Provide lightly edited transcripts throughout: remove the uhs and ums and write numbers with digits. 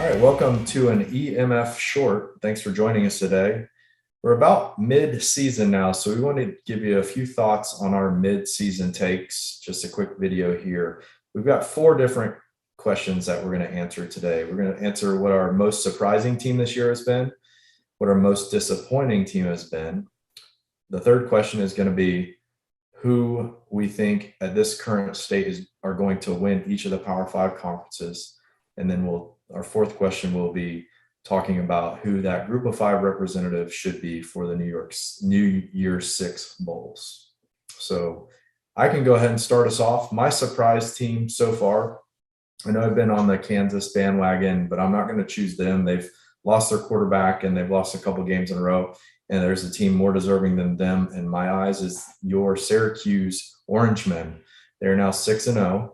All right, welcome to an EMF short. Thanks for joining us today. We're about mid-season now, so we want to give you a few thoughts on our mid-season takes. Just a quick video here. We've got 4 different questions that we're going to answer today. We're going to answer what our most surprising team this year has been, what our most disappointing team has been. The third question is going to be who we think at this current state are going to win each of the Power 5 conferences. And then our fourth question will be talking about who that group of 5 representatives should be for the New Year's 6 bowls. So I can go ahead and start us off. My surprise team so far, I know I've been on the Kansas bandwagon, but I'm not going to choose them. They've lost their quarterback and they've lost a couple games in a row. And there's a team more deserving than them in my eyes is your Syracuse Orangemen. They're now 6-0.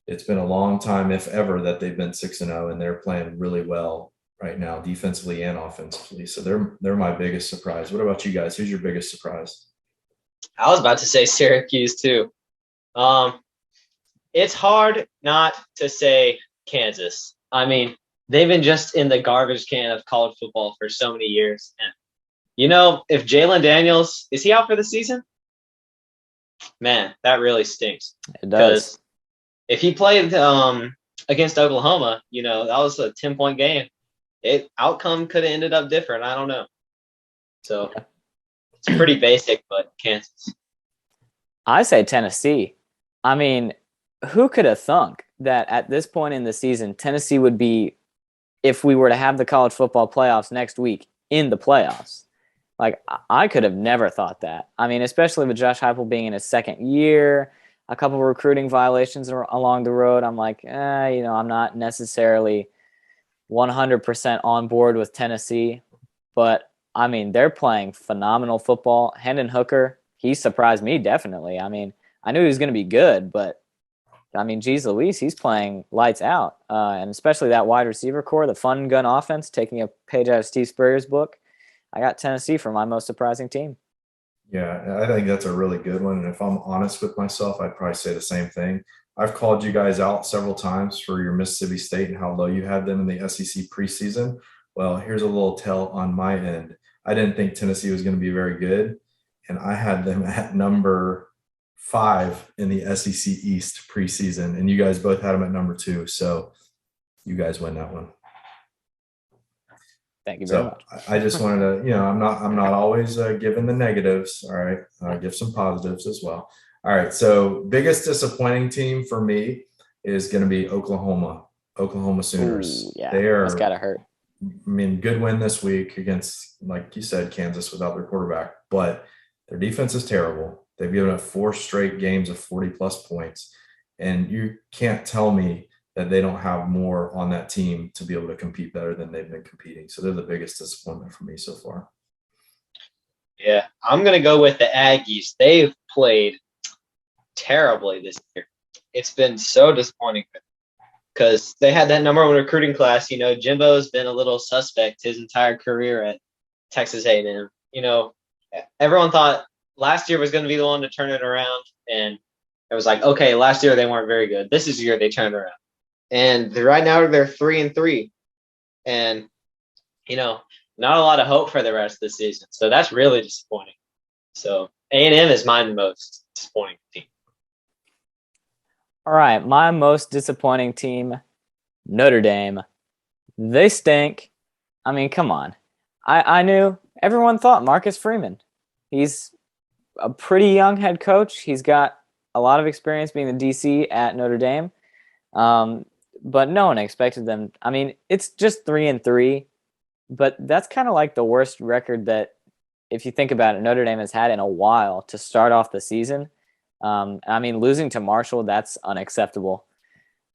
It's been a long time, if ever, that they've been 6-0, and they're playing really well right now, defensively and offensively. So they're my biggest surprise. What about you guys? Who's your biggest surprise? I was about to say Syracuse too. It's hard not to say Kansas. I mean, they've been just in the garbage can of college football for so many years. And, if Jalen Daniels, is he out for the season? Man, that really stinks. It does. If he played against Oklahoma, that was a 10-point game. Outcome could have ended up different. I don't know. So it's pretty basic, but Kansas. I say Tennessee. I mean, who could have thunk that at this point in the season, Tennessee would be, if we were to have the college football playoffs next week, in the playoffs? Like, I could have never thought that. I mean, especially with Josh Heupel being in his second year, a couple of recruiting violations along the road. I'm like, I'm not necessarily 100% on board with Tennessee. But, I mean, they're playing phenomenal football. Hendon Hooker, he surprised me, definitely. I mean, I knew he was going to be good, but, I mean, geez Louise, he's playing lights out. And especially that wide receiver core, the fun gun offense, taking a page out of Steve Spurrier's book. I got Tennessee for my most surprising team. Yeah, I think that's a really good one. And if I'm honest with myself, I'd probably say the same thing. I've called you guys out several times for your Mississippi State and how low you had them in the SEC preseason. Well, here's a little tell on my end. I didn't think Tennessee was going to be very good, and I had them at number 5 in the SEC East preseason, and you guys both had them at number 2. So you guys win that one. Thank you very much. I just wanted to, I'm not always giving the negatives. All right. Give some positives as well. All right. So biggest disappointing team for me is going to be Oklahoma Sooners. Ooh, yeah, that's gotta hurt. I mean, good win this week against, like you said, Kansas without their quarterback, but their defense is terrible. They've given up 4 straight games of 40+ points. And you can't tell me that they don't have more on that team to be able to compete better than they've been competing. So they're the biggest disappointment for me so far. Yeah, I'm going to go with the Aggies. They've played terribly this year. It's been so disappointing because they had that number 1 recruiting class. Jimbo's been a little suspect his entire career at Texas A&M. Everyone thought last year was going to be the one to turn it around. And it was like, okay, last year they weren't very good. This is the year they turned around. And right now they're 3-3, and not a lot of hope for the rest of the season. So that's really disappointing. So A&M is my most disappointing team. All right, my most disappointing team, Notre Dame. They stink. I mean, come on. I knew everyone thought Marcus Freeman. He's a pretty young head coach. He's got a lot of experience being the DC at Notre Dame. But no one expected them. I mean, it's just 3-3, but that's kind of like the worst record that, if you think about it, Notre Dame has had in a while to start off the season. I mean, losing to Marshall, that's unacceptable.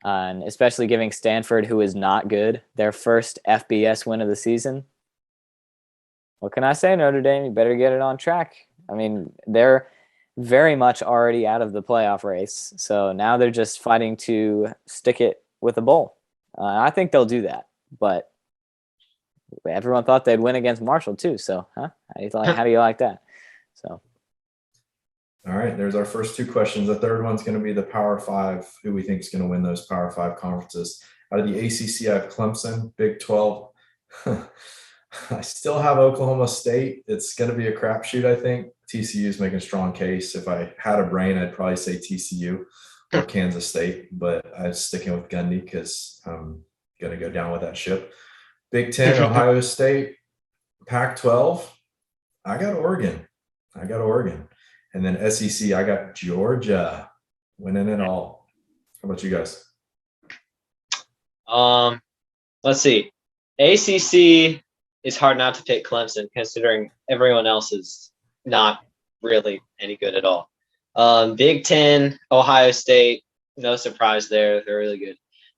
And especially giving Stanford, who is not good, their first FBS win of the season. What can I say, Notre Dame? You better get it on track. I mean, they're very much already out of the playoff race. So now they're just fighting to stick it with a bowl. I think they'll do that, but everyone thought they'd win against Marshall too. So, how do you like that? So, all right, there's our first 2 questions. The third one's going to be the Power 5, who we think is going to win those Power 5 conferences. Out of the ACC, I have Clemson. Big 12. I still have Oklahoma State. It's going to be a crapshoot, I think. TCU is making a strong case. If I had a brain, I'd probably say TCU or Kansas State, but I'm sticking with Gundy because I'm going to go down with that ship. Big 10, Ohio State. Pac-12, I got Oregon. And then SEC, I got Georgia winning it all. How about you guys? Let's see. ACC is hard not to pick Clemson considering everyone else is not really any good at all. Big 10, Ohio State, no surprise there. They're really good.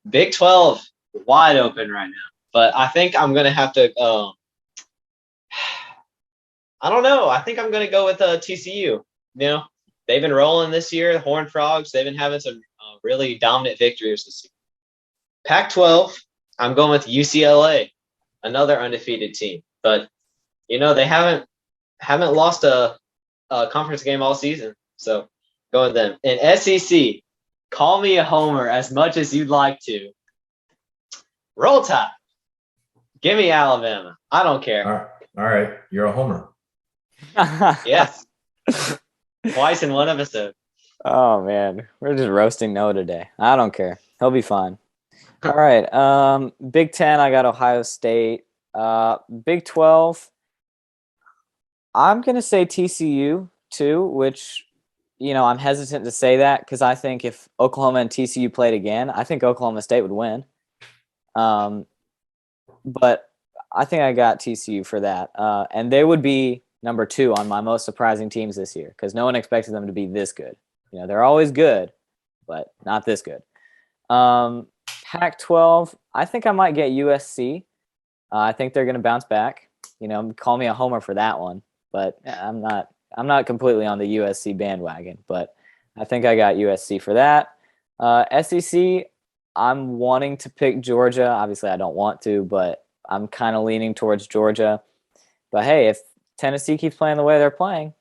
Big 12, wide open right now. But I think I'm going to have to I don't know. I think I'm going to go with TCU. You know, they've been rolling this year. The Horned Frogs, they've been having some really dominant victories this year. Pac-12, I'm going with UCLA, another undefeated team. But, you know, they haven't lost a conference game all season. So go with them. And SEC, call me a homer as much as you'd like to. Roll Tide. Give me Alabama. I don't care. All right. You're a homer. Yes. Twice in one episode. Oh man, we're just roasting Noah today. I don't care. He'll be fine. All right. Big 10, I got Ohio State. Big 12, I'm gonna say TCU too, which, you know, I'm hesitant to say that because I think if Oklahoma and TCU played again, I think Oklahoma State would win. But I think I got TCU for that. And they would be number 2 on my most surprising teams this year because no one expected them to be this good. You know, they're always good, but not this good. Pac-12, I think I might get USC. I think they're going to bounce back. You know, call me a homer for that one, but I'm not completely on the USC bandwagon, but I think I got USC for that. SEC, I'm wanting to pick Georgia. Obviously, I don't want to, but I'm kind of leaning towards Georgia. But hey, if Tennessee keeps playing the way they're playing,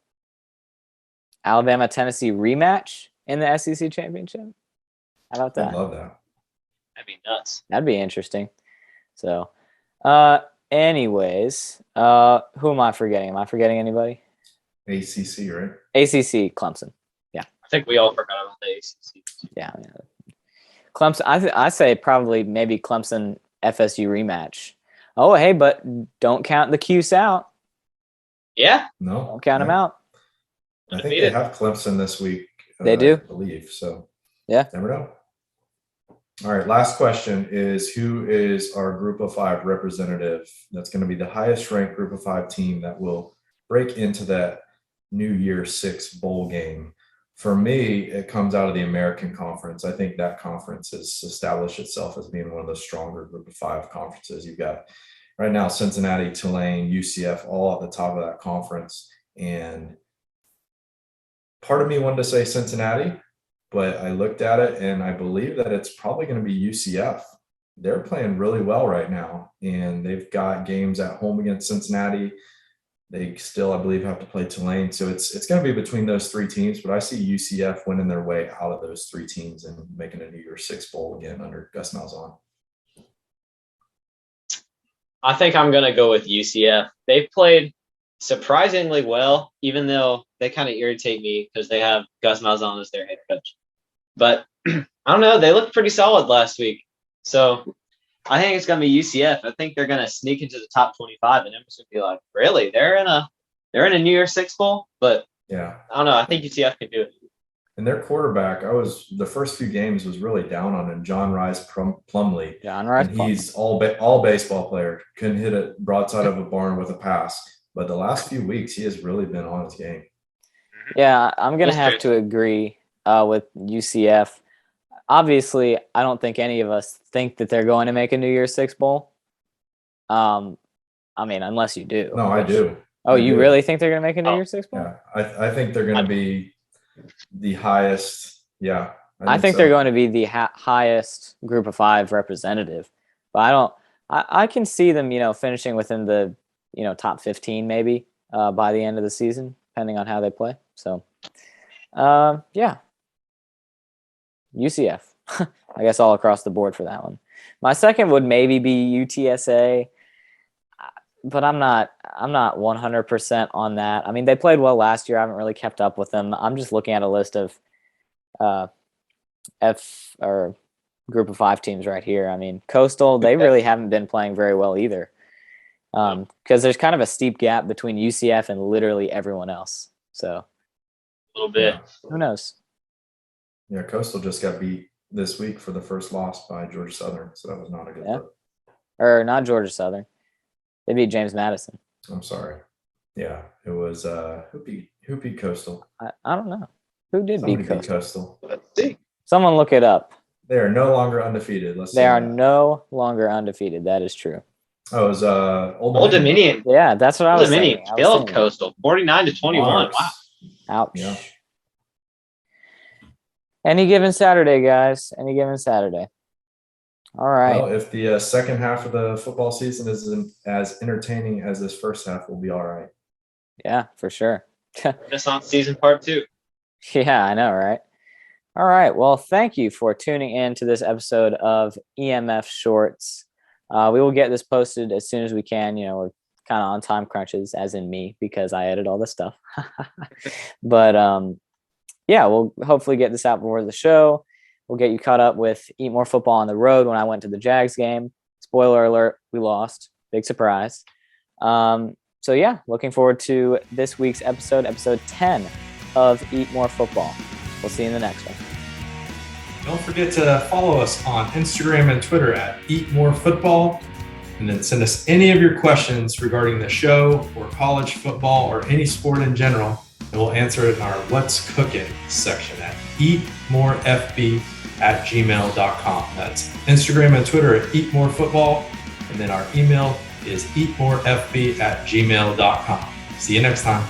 Alabama-Tennessee rematch in the SEC championship. How about that? I love that. That'd be nuts. That'd be interesting. So, anyways, who am I forgetting? Am I forgetting anybody? ACC, right? ACC, Clemson. Yeah. I think we all forgot about the ACC. Yeah. Clemson, I say probably maybe Clemson FSU rematch. Oh, hey, but don't count the Cuse out. Yeah. No. Don't count them out. I think they have Clemson this week. They do? I believe. So, yeah. Never know. All right. Last question is, who is our group of 5 representative? That's going to be the highest ranked group of 5 team that will break into that New Year 6 bowl game. For me, it comes out of the American Conference. I think that conference has established itself as being one of the stronger group of 5 conferences. You've got right now Cincinnati, Tulane, UCF, all at the top of that conference. And part of me wanted to say Cincinnati, but I looked at it and I believe that it's probably going to be UCF. They're playing really well right now, and they've got games at home against Cincinnati. They still, I believe, have to play Tulane. So it's going to be between those 3 teams, but I see UCF winning their way out of those 3 teams and making a New Year's 6 bowl again under Gus Malzahn. I think I'm going to go with UCF. They've played surprisingly well, even though they kind of irritate me because they have Gus Malzahn as their head coach. But I don't know. They looked pretty solid last week. So I think it's going to be UCF. I think they're going to sneak into the top 25, and everyone's going to be like, really? They're in a New Year's 6 bowl? But yeah, I don't know. I think UCF can do it. And their quarterback, the first few games was really down on him, John Rice Plumlee. And he's all baseball player, couldn't hit a broadside of a barn with a pass. But the last few weeks, he has really been on his game. Yeah, I'm going to have to agree with UCF. Obviously, I don't think any of us think that they're going to make a New Year's 6 bowl. I mean, unless you do. No, I do. Oh, you really think they're going to make a New Year's 6 bowl? Yeah, I think they're going to be the highest. Yeah. I think they're going to be the highest group of 5 representative. But I can see them, finishing within the, top 15 maybe by the end of the season, depending on how they play. So, yeah. UCF. I guess all across the board for that one. My second would maybe be UTSA, but I'm not 100% on that. I mean, they played well last year. I haven't really kept up with them. I'm just looking at a list of F or group of 5 teams right here. I mean, Coastal, they really haven't been playing very well either. Because there's kind of a steep gap between UCF and literally everyone else. So A little bit. who knows? Yeah, Coastal just got beat this week for the first loss by Georgia Southern, so that was not a good look. Or not Georgia Southern. They beat James Madison. I'm sorry. Yeah, it was who beat Coastal? I don't know. Who did Somebody beat Coastal? Let's see. Someone look it up. They are no longer undefeated. They are no longer undefeated. That is true. Oh, it was Old Dominion. Yeah, that's what I Old was Dominion saying. killed Coastal 49-21. Mars. Wow. Ouch. Yeah. Any given Saturday, guys. Any given Saturday. All right. Well, if the second half of the football season is as entertaining as this first half, we'll be all right. Yeah, for sure. Renaissance season part 2. Yeah, I know, right? All right. Well, thank you for tuning in to this episode of EMF Shorts. We will get this posted as soon as we can. You know, we're kind of on time crunches, as in me, because I edit all this stuff. But yeah, we'll hopefully get this out before the show. We'll get you caught up with Eat More Football on the road when I went to the Jags game. Spoiler alert, we lost. Big surprise. So yeah, looking forward to this week's episode 10 of Eat More Football. We'll see you in the next one. Don't forget to follow us on Instagram and Twitter at Eat More Football, and then send us any of your questions regarding the show or college football or any sport in general, and we'll answer it in our What's Cooking section at eatmorefb@gmail.com. That's Instagram and Twitter at Eat More Football, and then our email is eatmorefb@gmail.com. See you next time.